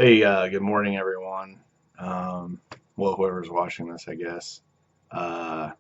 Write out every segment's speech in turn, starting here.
Hey, good morning, everyone. Well, whoever's watching this, I guess. Uh,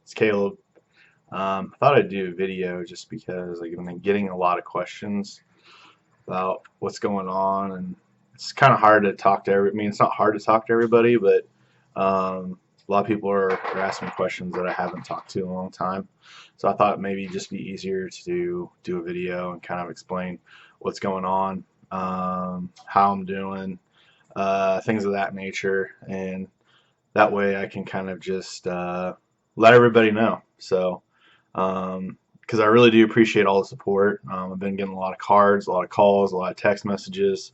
it's Caleb. I thought I'd do a video just because like, I've been getting a lot of questions about what's going on, and it's kind of hard to talk to every. I mean, it's not hard to talk to everybody, but a lot of people are asking me questions that I haven't talked to in a long time. So I thought maybe it'd just be easier to do a video and kind of explain what's going on, how I'm doing, things of that nature, and that way I can kind of just let everybody know. So, because I really do appreciate all the support. I've been getting a lot of cards, a lot of calls, a lot of text messages.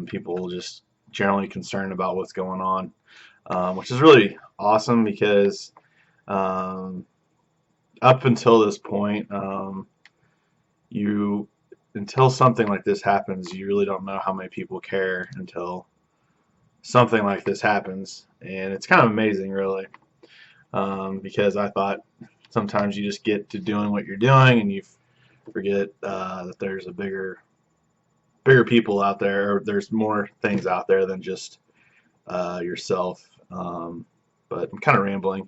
People just generally concerned about what's going on, which is really awesome because um, up until this point, you until something like this happens, you really don't know how many people care until something like this happens, and it's kind of amazing, really, because I thought sometimes you just get to doing what you're doing and you forget that there's a bigger people out there, or there's more things out there than just yourself. But I'm kind of rambling.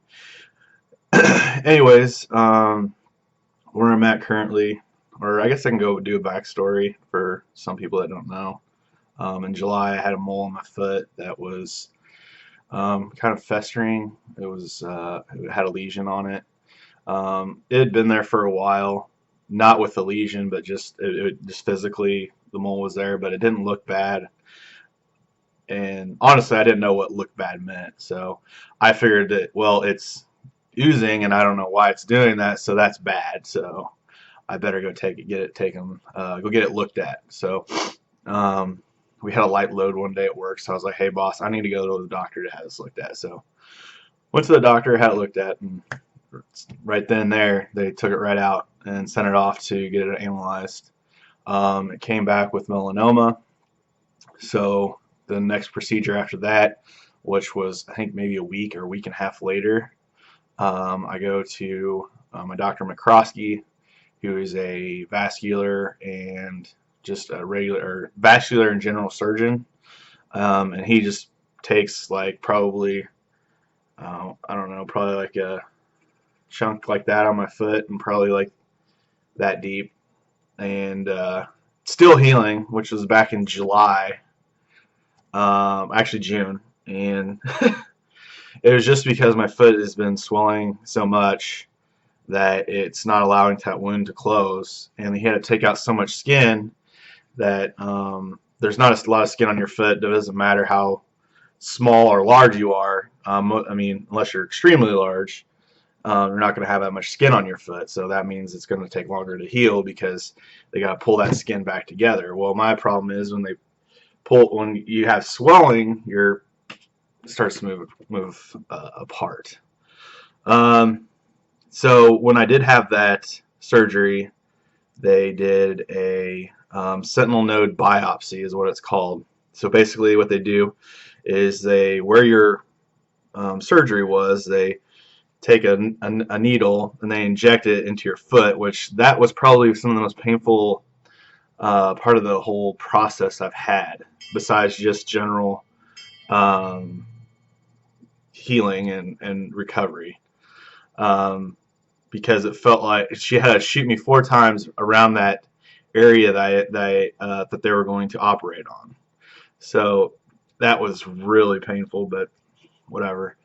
Anyways, where I'm at currently, or I guess I can go do a backstory for some people that don't know. In July, I had a mole on my foot that was kind of festering. It had a lesion on it. It had been there for a while, not with the lesion, but just physically the mole was there, but it didn't look bad. And honestly, I didn't know what look bad meant, so I figured that well, it's oozing, and I don't know why it's doing that, so that's bad. So I better go get it taken, go get it looked at. So um, we had a light load one day at work, so I was like, "Hey, boss, I need to go to the doctor to have this looked at." So went to the doctor, had it looked at, and right then and there, they took it right out and sent it off to get it analyzed. It came back with melanoma. So the next procedure after that, which was I think maybe a week or a week and a half later, I go to my Dr. McCroskey, who is a vascular and just a regular vascular and general surgeon, and he just takes like probably I don't know, probably like a chunk like that on my foot and probably like that deep, and still healing, which was back in July, actually June, and it was just because my foot has been swelling so much that it's not allowing that wound to close, and he had to take out so much skin that there's not a lot of skin on your foot. It doesn't matter how small or large you are. I mean, unless you're extremely large, you're not going to have that much skin on your foot. So that means it's going to take longer to heal because they got to pull that skin back together. Well, my problem is when you have swelling, your starts to move apart. Um, so when I did have that surgery, they did a sentinel node biopsy, is what it's called. So basically, what they do is where your surgery was, they take a needle and they inject it into your foot, which that was probably some of the most painful part of the whole process I've had, besides just general um, healing and recovery. Um, because it felt like she had to shoot me 4 times around that area that they were going to operate on. So that was really painful, but whatever.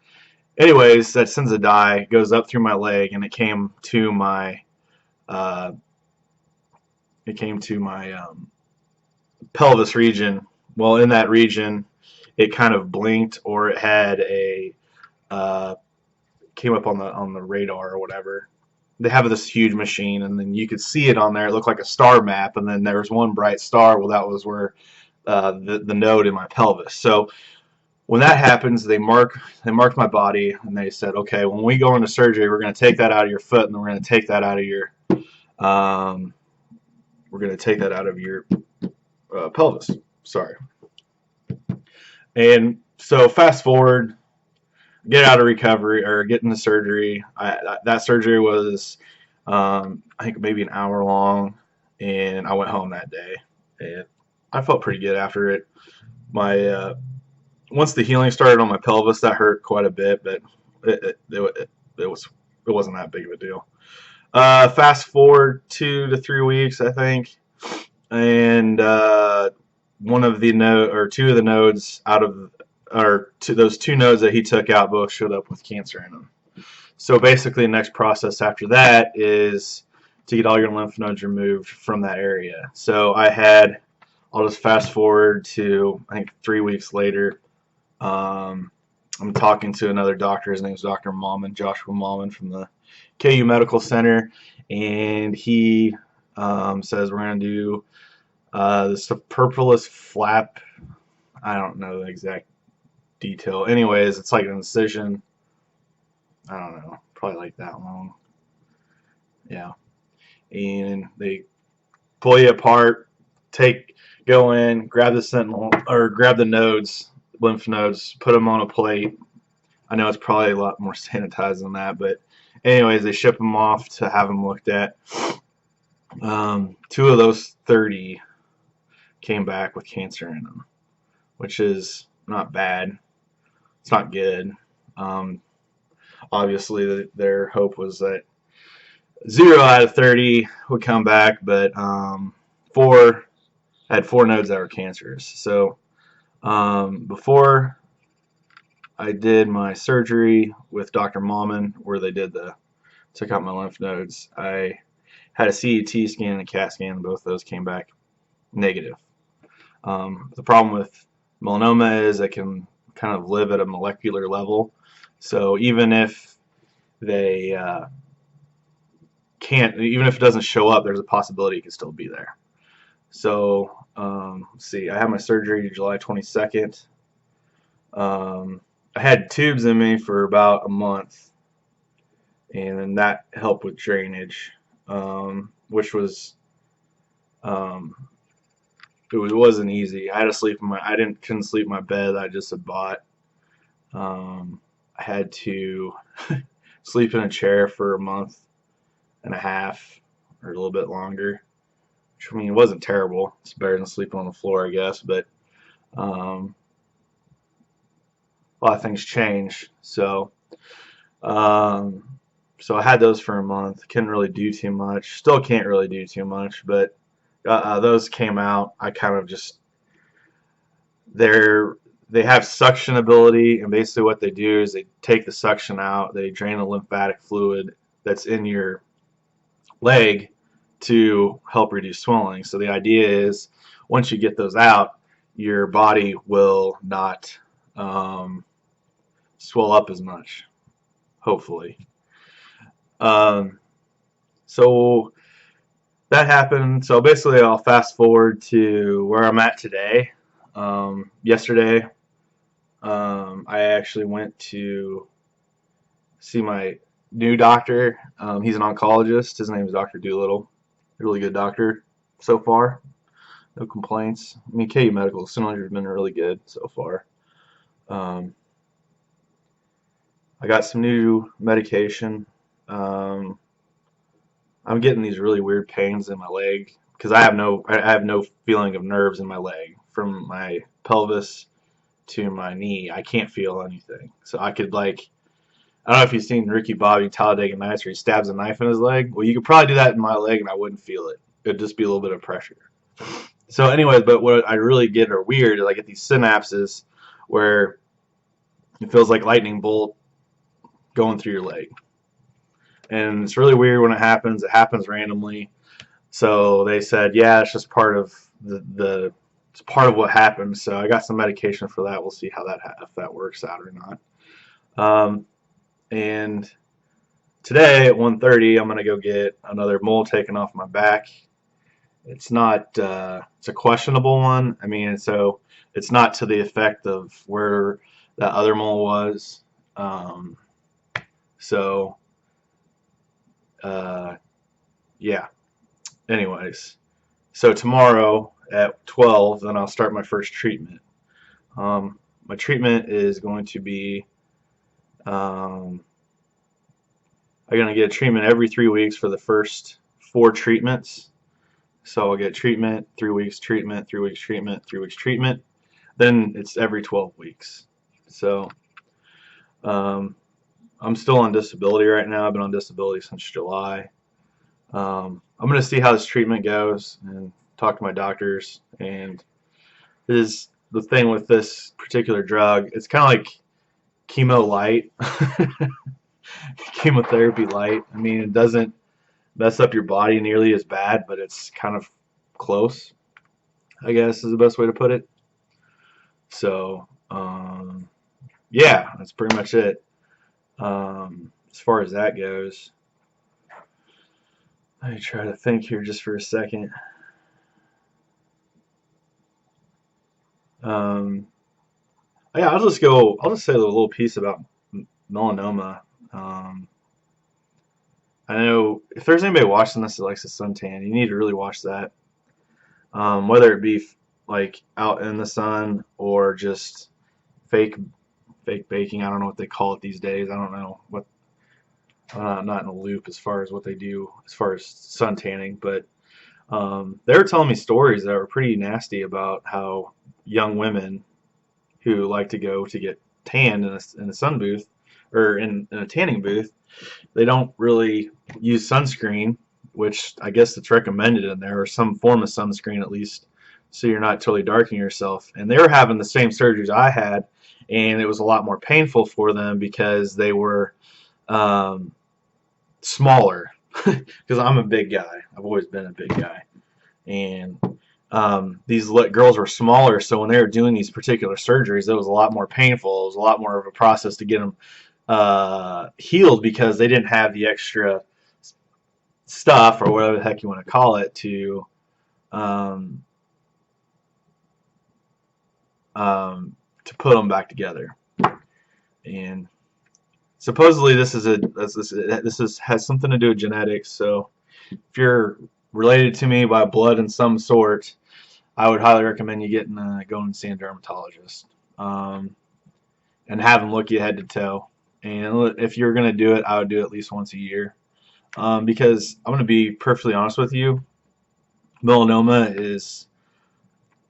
Anyways, that sends a dye, goes up through my leg, and uh, it came to my pelvis region. Well, in that region, it kind of blinked, or it had a uh, came up on the radar or whatever. They have this huge machine, and then you could see it on there. It looked like a star map, and then there was one bright star. Well, that was where the node in my pelvis. So when that happens, they marked my body, and they said, okay, when we go into surgery, we're going to take that out of your foot, and then we're going to take that out of your pelvis. Sorry. And so fast forward, get out of recovery or get into surgery. That surgery was, I think, maybe an hour long, and I went home that day. And I felt pretty good after it. My once the healing started on my pelvis, that hurt quite a bit, but it was it wasn't that big of a deal. Fast forward 2 to 3 weeks, I think, and one of the node or two of the nodes out of or those two nodes that he took out both showed up with cancer in them. So basically, the next process after that is to get all your lymph nodes removed from that area. So I'll just fast forward to I think 3 weeks later. Um, I'm talking to another doctor. His name is Dr. Malman, Joshua Malman from the KU Medical Center, and he says we're going to do the superfluous flap. I don't know the exact detail. Anyways, it's like an incision. I don't know, probably like that long. Yeah, and they pull you apart, go in, grab the sentinel or grab the nodes, lymph nodes, put them on a plate. I know it's probably a lot more sanitized than that, but anyways, they ship them off to have them looked at. Two of those 30 came back with cancer in them, which is not bad. It's not good. Um, Obviously, their hope was that 0 out of 30 would come back, but four had 4 nodes that were cancerous. So before I did my surgery with Dr. Malman, where they took out my lymph nodes, I had a CT scan and a CAT scan, and both those came back negative. The problem with melanoma is it can kind of live at a molecular level. So even if they even if it doesn't show up, there's a possibility it could still be there. So let's see, I had my surgery July 22nd. I had tubes in me for about a month, and then that helped with drainage, which was it wasn't easy. I had to sleep couldn't sleep in my bed that I just had bought. I had to sleep in a chair for a month and a half or a little bit longer. Which, I mean, it wasn't terrible. It's better than sleeping on the floor, I guess. But a lot of things change. So I had those for a month. Couldn't really do too much. Still can't really do too much. But those came out. I kind of just they have suction ability, and basically what they do is they take the suction out. They drain the lymphatic fluid that's in your leg to help reduce swelling. So the idea is once you get those out, your body will not swell up as much, hopefully. So that happened. So basically, I'll fast forward to where I'm at today. Yesterday, I actually went to see my new doctor. He's an oncologist. His name is Dr. Doolittle. Really good doctor so far. No complaints. I mean, KU Medical Synergy has been really good so far. I got some new medication. I'm getting these really weird pains in my leg because I have no feeling of nerves in my leg from my pelvis to my knee. I can't feel anything. So I could I don't know if you've seen Ricky Bobby Talladega Nights where he stabs a knife in his leg. Well, you could probably do that in my leg and I wouldn't feel it. It'd just be a little bit of pressure. So anyways, but what I really get are weird is I get these synapses where it feels like lightning bolt going through your leg. And it's really weird when it happens. It happens randomly. So they said, yeah, it's just part of it's part of what happened. So I got some medication for that. We'll see how if that works out or not. And today at 1:30, I'm gonna go get another mole taken off my back. It's not. It's a questionable one. I mean, so it's not to the effect of where that other mole was. So yeah. Anyways, so tomorrow at 12, then I'll start my first treatment. My treatment is going to be I'm going to get a treatment every 3 weeks for the first 4 treatments, So I'll get treatment, 3 weeks treatment, 3 weeks treatment, 3 weeks treatment. Then it's every 12 weeks. So um, I'm still on disability right now. I've been on disability since July. I'm going to see how this treatment goes and talk to my doctors. And is the thing with this particular drug, it's kind of like chemo light, chemotherapy light. I mean, it doesn't mess up your body nearly as bad, but it's kind of close, I guess is the best way to put it. So, yeah, that's pretty much it. As far as that goes, let me try to think here just for a second. Um, yeah, I'll just go. I'll just say a little piece about melanoma. Um, I know if there's anybody watching this that likes a suntan, you need to really watch that. Whether it be like out in the sun or just fake fake baking. I don't know what they call it these days. I don't know what. I'm not in the loop as far as what they do as far as sun tanning, but they were telling me stories that were pretty nasty about how young women who like to go to get tanned in a sun booth or in a tanning booth, they don't really use sunscreen, which I guess it's recommended in there, or some form of sunscreen at least, so you're not totally darkening yourself. And they were having the same surgeries I had, and it was a lot more painful for them because they were um, smaller. Because I'm a big guy. I've always been a big guy. And these girls were smaller, so when they were doing these particular surgeries, it was a lot more painful. It was a lot more of a process to get them healed because they didn't have the extra stuff or whatever the heck you want to call it um, to put them back together. And supposedly has something to do with genetics. So if you're related to me by blood in some sort, I would highly recommend you going and seeing a dermatologist and have them look you head to toe. And if you're going to do it, I would do it at least once a year because I'm going to be perfectly honest with you. Melanoma is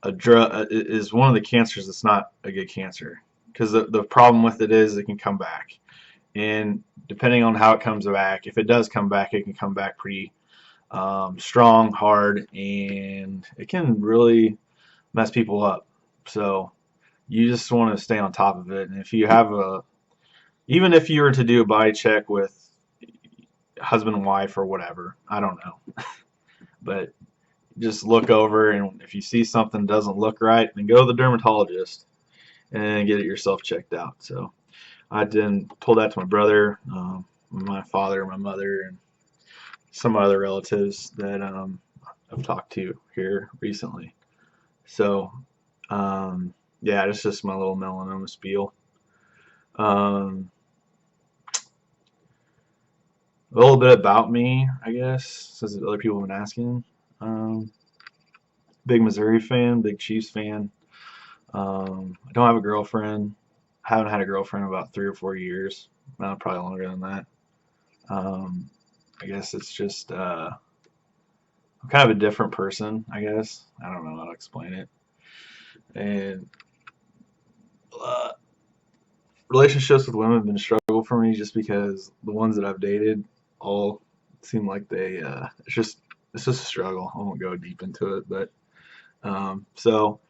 one of the cancers that's not a good cancer because the problem with it is it can come back. And depending on how it comes back, if it does come back, it can come back pretty strong, hard, and it can really mess people up. So you just want to stay on top of it. And if you have even if you were to do a body check with husband and wife or whatever, I don't know, but just look over, and if you see something doesn't look right, then go to the dermatologist and get it yourself checked out. So I then told that to my brother, my father, my mother, and some other relatives that I've talked to here recently. So yeah, that's just my little melanoma spiel. Um, a little bit about me, I guess, since other people have been asking. Um, Big Missouri fan, big Chiefs fan. I don't have a girlfriend. Haven't had a girlfriend in about 3 or 4 years. Probably longer than that. Um, I guess it's just I'm kind of a different person. I guess I don't know how to explain it. And uh, relationships with women have been a struggle for me just because the ones that I've dated all seem like it's just a struggle. I won't go deep into it, but so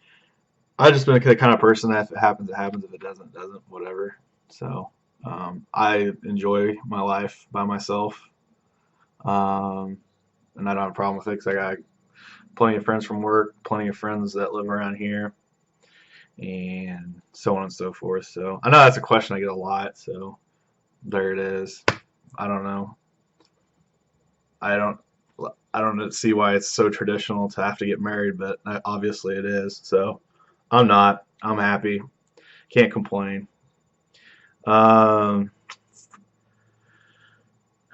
I've just been the kind of person that if it happens, it happens. If it doesn't, it doesn't. Whatever. So I enjoy my life by myself, um, and I don't have a problem with it because I got plenty of friends from work, plenty of friends that live around here, and so on and so forth. So I know that's a question I get a lot. So there it is. I don't know. I don't. I don't see why it's so traditional to have to get married, but obviously it is. So I'm not. I'm happy. Can't complain. Um,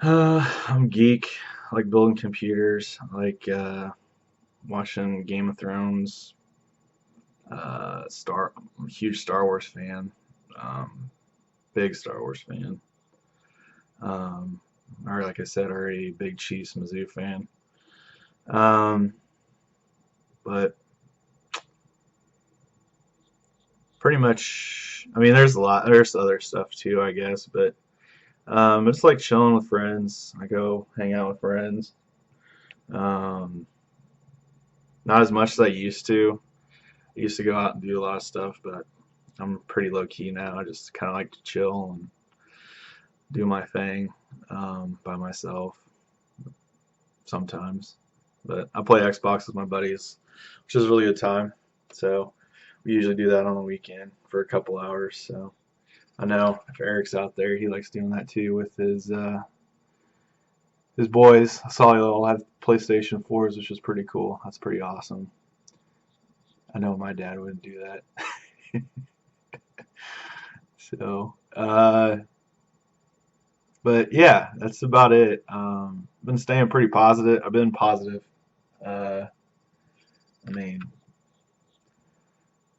I'm geek. I like building computers. I like watching Game of Thrones. I'm a huge Star Wars fan. Um, Big Star Wars fan. Or like I said already, big Chiefs Mizzou fan. Um, But pretty much, I mean, there's other stuff too, I guess, but it's like chilling with friends. I go hang out with friends. Um, Not as much as I used to. I used to go out and do a lot of stuff, but I'm pretty low key now. I just kind of like to chill and do my thing by myself sometimes. But I play Xbox with my buddies, which is a really good time. So we usually do that on the weekend for a couple hours. So I know if Eric's out there, he likes doing that too with his boys. I saw they all have PlayStation 4s, which is pretty cool. That's pretty awesome. I know my dad wouldn't do that. So, but yeah, that's about it. Been staying pretty positive. I've been positive. Uh, I mean,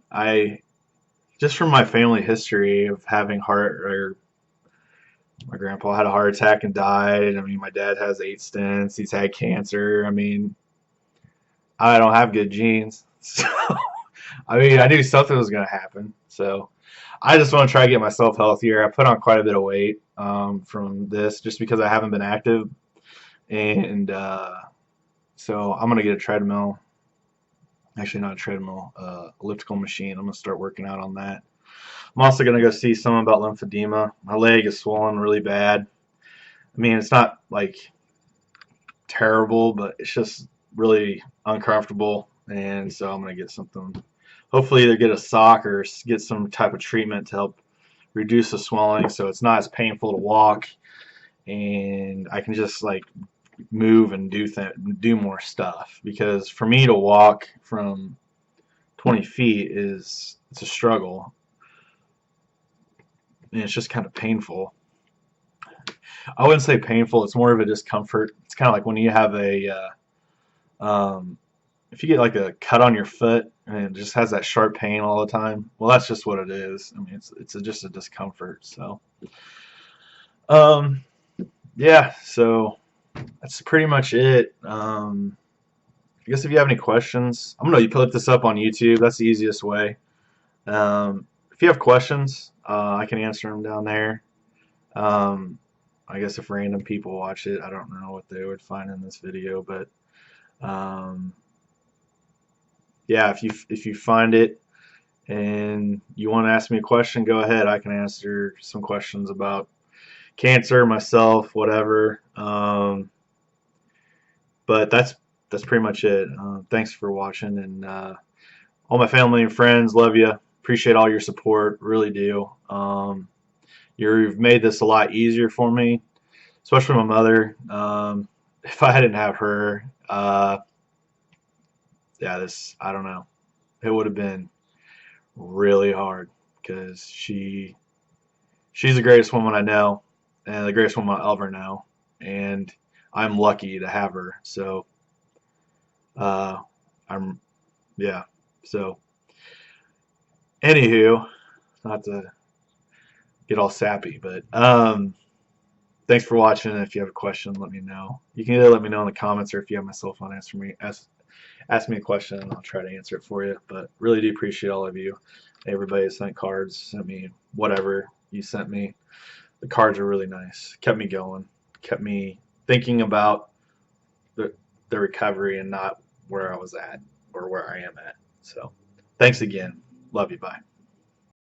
I just from my family history of having heart or my grandpa had a heart attack and died. I mean, my dad has 8 stents. He's had cancer. I mean, I don't have good genes. So, I mean, I knew something was going to happen. So, I just want to try to get myself healthier. I put on quite a bit of weight from this just because I haven't been active. And so, I'm going to get a treadmill. Actually, not a treadmill, elliptical machine. I'm going to start working out on that. I'm also going to go see someone about lymphedema. My leg is swollen really bad. I mean, it's not like terrible, but it's just really uncomfortable. And so I'm going to get something, hopefully either get a sock or get some type of treatment to help reduce the swelling so it's not as painful to walk and I can just like move and do more stuff. Because for me to walk from 20 feet it's a struggle and it's just kind of painful. I wouldn't say painful. It's more of a discomfort. It's kind of like when you have if you get like a cut on your foot and it just has that sharp pain all the time. Well, that's just what it is. I mean, just a discomfort. So, um, yeah. So that's pretty much it. I guess if you have any questions, I'm gonna put this up on YouTube. That's the easiest way. If you have questions, I can answer them down there. Um, I guess if random people watch it, I don't know what they would find in this video, but um, yeah, if you find it and you want to ask me a question, go ahead. I can answer some questions about cancer, myself, whatever. But that's pretty much it. Thanks for watching, and all my family and friends, love you. Appreciate all your support, really do. You've made this a lot easier for me, especially my mother. If I didn't have her, yeah, I don't know. It would have been really hard because she's the greatest woman I know and the greatest woman I'll ever know, and I'm lucky to have her. So, uh, I'm yeah. So, anywho, not to get all sappy, but thanks for watching. If you have a question, let me know. You can either let me know in the comments or if you have my cell phone, ask me a question and I'll try to answer it for you. But really do appreciate all of you. Everybody sent cards, sent me whatever you sent me. The cards are really nice. Kept me going. Kept me thinking about the recovery and not where I was at or where I am at. So thanks again. Love you. Bye.